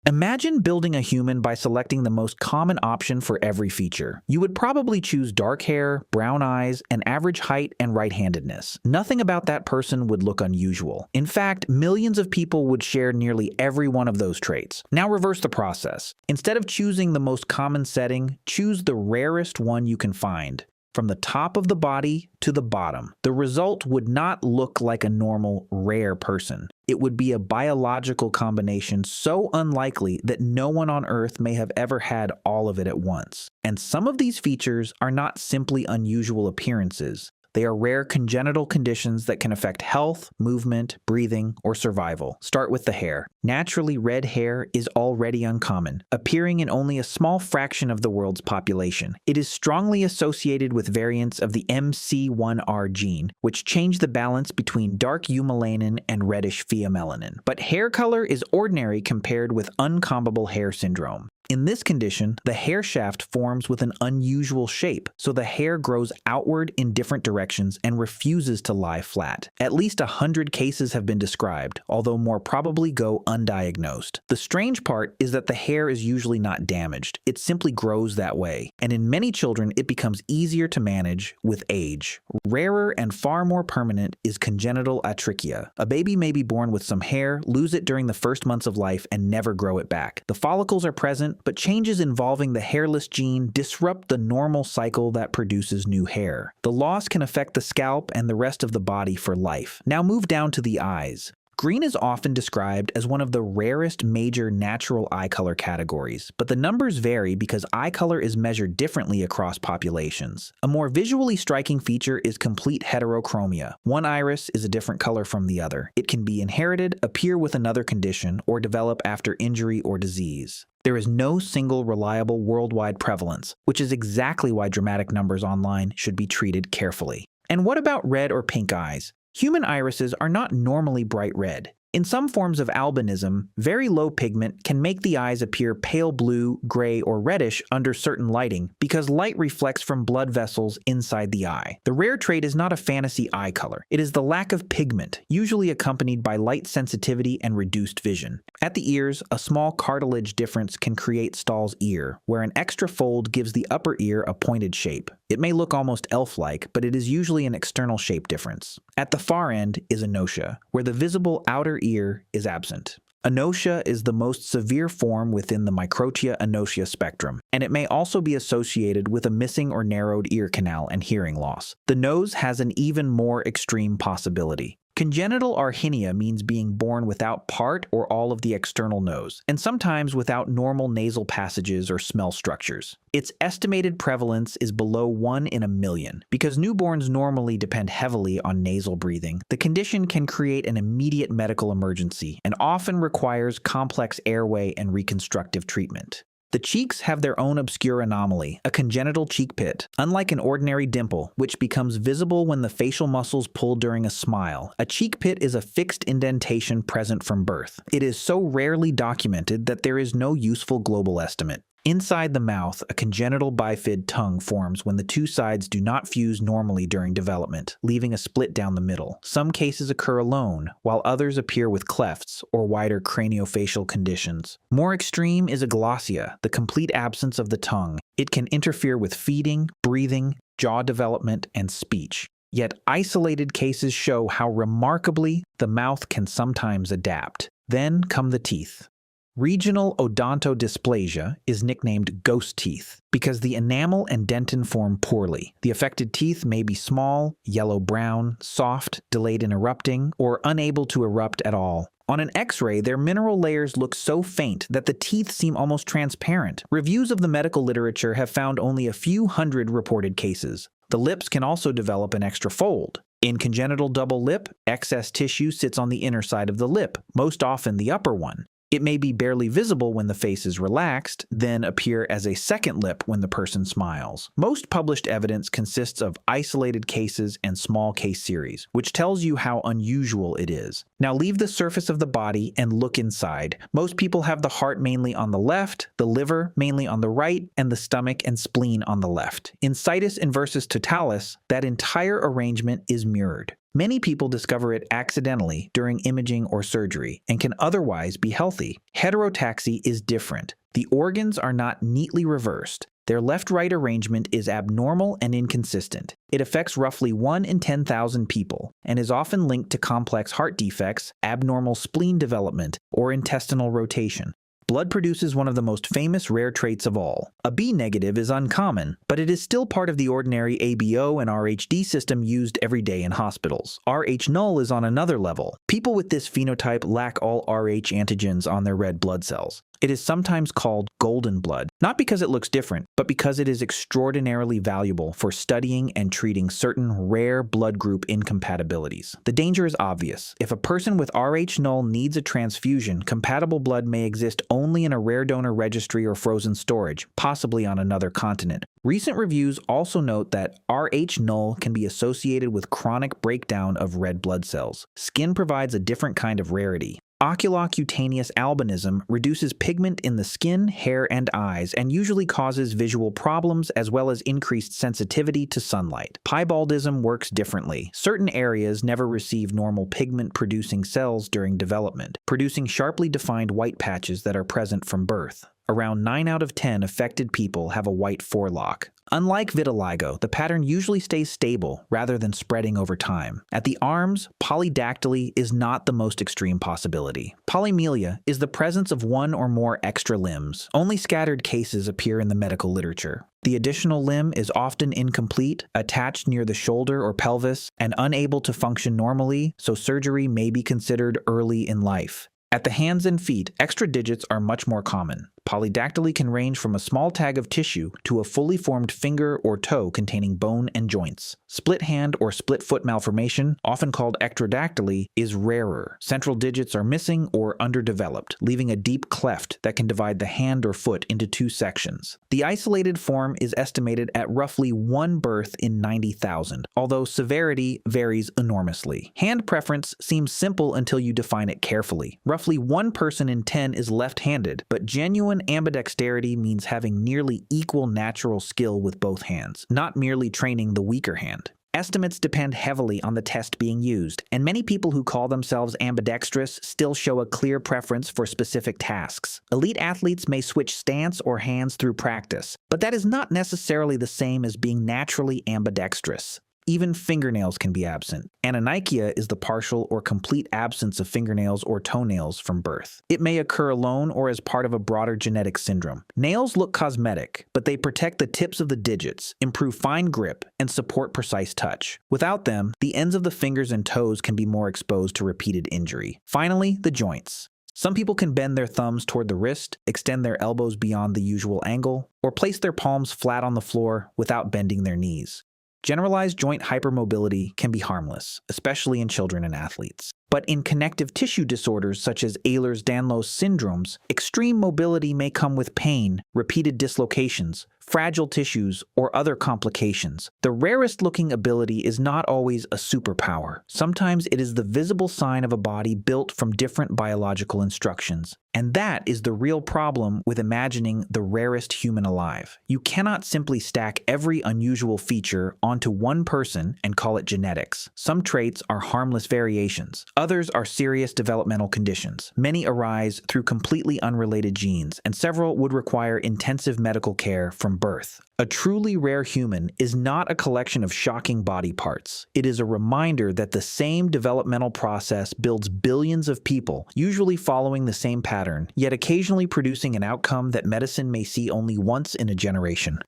Imagine building a human by selecting the most common option for every feature. You would probably choose dark hair, brown eyes, an average height, and right-handedness. Nothing about that person would look unusual. In fact, millions of people would share nearly every one of those traits. Now reverse the process. Instead of choosing the most common setting, choose the rarest one you can find. From the top of the body to the bottom. The result would not look like a normal, rare person. It would be a biological combination so unlikely that no one on Earth may have ever had all of it at once. And some of these features are not simply unusual appearances. They are rare congenital conditions that can affect health, movement, breathing, or survival. Start with the hair. Naturally, red hair is already uncommon, appearing in only a small fraction of the world's population. It is strongly associated with variants of the MC1R gene, which change the balance between dark eumelanin and reddish pheomelanin. But hair color is ordinary compared with uncombable hair syndrome. In this condition, the hair shaft forms with an unusual shape, so the hair grows outward in different directions and refuses to lie flat. At least 100 cases have been described, although more probably go undiagnosed. The strange part is that the hair is usually not damaged. It simply grows that way, and in many children it becomes easier to manage with age. Rarer and far more permanent is congenital atrichia. A baby may be born with some hair, lose it during the first months of life, and never grow it back. The follicles are present, but changes involving the hairless gene disrupt the normal cycle that produces new hair. The loss can affect the scalp and the rest of the body for life. Now move down to the eyes. Green is often described as one of the rarest major natural eye color categories, but the numbers vary because eye color is measured differently across populations. A more visually striking feature is complete heterochromia. One iris is a different color from the other. It can be inherited, appear with another condition, or develop after injury or disease. There is no single reliable worldwide prevalence, which is exactly why dramatic numbers online should be treated carefully. And what about red or pink eyes? Human irises are not normally bright red. In some forms of albinism, very low pigment can make the eyes appear pale blue, gray, or reddish under certain lighting because light reflects from blood vessels inside the eye. The rare trait is not a fantasy eye color. It is the lack of pigment, usually accompanied by light sensitivity and reduced vision. At the ears, a small cartilage difference can create Stahl's ear, where an extra fold gives the upper ear a pointed shape. It may look almost elf-like, but it is usually an external shape difference. At the far end is anotia, where the visible outer ear is absent. Anotia is the most severe form within the microtia-anotia spectrum, and it may also be associated with a missing or narrowed ear canal and hearing loss. The nose has an even more extreme possibility. Congenital arhinia means being born without part or all of the external nose, and sometimes without normal nasal passages or smell structures. Its estimated prevalence is below 1 in a million. Because newborns normally depend heavily on nasal breathing, the condition can create an immediate medical emergency and often requires complex airway and reconstructive treatment. The cheeks have their own obscure anomaly, a congenital cheek pit. Unlike an ordinary dimple, which becomes visible when the facial muscles pull during a smile, a cheek pit is a fixed indentation present from birth. It is so rarely documented that there is no useful global estimate. Inside the mouth, a congenital bifid tongue forms when the two sides do not fuse normally during development, leaving a split down the middle. Some cases occur alone, while others appear with clefts or wider craniofacial conditions. More extreme is aglossia, the complete absence of the tongue. It can interfere with feeding, breathing, jaw development, and speech. Yet isolated cases show how remarkably the mouth can sometimes adapt. Then come the teeth. Regional odontodysplasia is nicknamed ghost teeth because the enamel and dentin form poorly. The affected teeth may be small, yellow-brown, soft, delayed in erupting, or unable to erupt at all. On an X-ray, their mineral layers look so faint that the teeth seem almost transparent. Reviews of the medical literature have found only a few hundred reported cases. The lips can also develop an extra fold. In congenital double lip, excess tissue sits on the inner side of the lip, most often the upper one. It may be barely visible when the face is relaxed, then appear as a second lip when the person smiles. Most published evidence consists of isolated cases and small case series, which tells you how unusual it is. Now leave the surface of the body and look inside. Most people have the heart mainly on the left, the liver mainly on the right, and the stomach and spleen on the left. In situs inversus totalis, that entire arrangement is mirrored. Many people discover it accidentally during imaging or surgery and can otherwise be healthy. Heterotaxy is different. The organs are not neatly reversed. Their left-right arrangement is abnormal and inconsistent. It affects roughly 1 in 10,000 people and is often linked to complex heart defects, abnormal spleen development, or intestinal rotation. Blood produces one of the most famous rare traits of all. A B negative is uncommon, but it is still part of the ordinary ABO and RhD system used every day in hospitals. Rh-null is on another level. People with this phenotype lack all Rh antigens on their red blood cells. It is sometimes called golden blood, not because it looks different, but because it is extraordinarily valuable for studying and treating certain rare blood group incompatibilities. The danger is obvious. If a person with Rh-null needs a transfusion, compatible blood may exist only in a rare donor registry or frozen storage, possibly on another continent. Recent reviews also note that Rh-null can be associated with chronic breakdown of red blood cells. Skin provides a different kind of rarity. Oculocutaneous albinism reduces pigment in the skin, hair, and eyes, and usually causes visual problems as well as increased sensitivity to sunlight. Piebaldism works differently. Certain areas never receive normal pigment-producing cells during development, producing sharply defined white patches that are present from birth. Around 9 out of 10 affected people have a white forelock. Unlike vitiligo, the pattern usually stays stable rather than spreading over time. At the arms, polydactyly is not the most extreme possibility. Polymelia is the presence of one or more extra limbs. Only scattered cases appear in the medical literature. The additional limb is often incomplete, attached near the shoulder or pelvis, and unable to function normally, so surgery may be considered early in life. At the hands and feet, extra digits are much more common. Polydactyly can range from a small tag of tissue to a fully formed finger or toe containing bone and joints. Split hand or split foot malformation, often called ectrodactyly, is rarer. Central digits are missing or underdeveloped, leaving a deep cleft that can divide the hand or foot into 2 sections. The isolated form is estimated at roughly 1 birth in 90,000, although severity varies enormously. Hand preference seems simple until you define it carefully. Roughly 1 person in 10 is left-handed, but genuine ambidexterity means having nearly equal natural skill with both hands, not merely training the weaker hand. Estimates depend heavily on the test being used, and many people who call themselves ambidextrous still show a clear preference for specific tasks. Elite athletes may switch stance or hands through practice, but that is not necessarily the same as being naturally ambidextrous. Even fingernails can be absent. Anonychia is the partial or complete absence of fingernails or toenails from birth. It may occur alone or as part of a broader genetic syndrome. Nails look cosmetic, but they protect the tips of the digits, improve fine grip, and support precise touch. Without them, the ends of the fingers and toes can be more exposed to repeated injury. Finally, the joints. Some people can bend their thumbs toward the wrist, extend their elbows beyond the usual angle, or place their palms flat on the floor without bending their knees. Generalized joint hypermobility can be harmless, especially in children and athletes. But in connective tissue disorders such as Ehlers-Danlos syndromes, extreme mobility may come with pain, repeated dislocations, fragile tissues, or other complications. The rarest-looking ability is not always a superpower. Sometimes it is the visible sign of a body built from different biological instructions. And that is the real problem with imagining the rarest human alive. You cannot simply stack every unusual feature onto one person and call it genetics. Some traits are harmless variations. Others are serious developmental conditions. Many arise through completely unrelated genes, and several would require intensive medical care from birth. A truly rare human is not a collection of shocking body parts. It is a reminder that the same developmental process builds billions of people, usually following the same pattern, yet occasionally producing an outcome that medicine may see only once in a generation.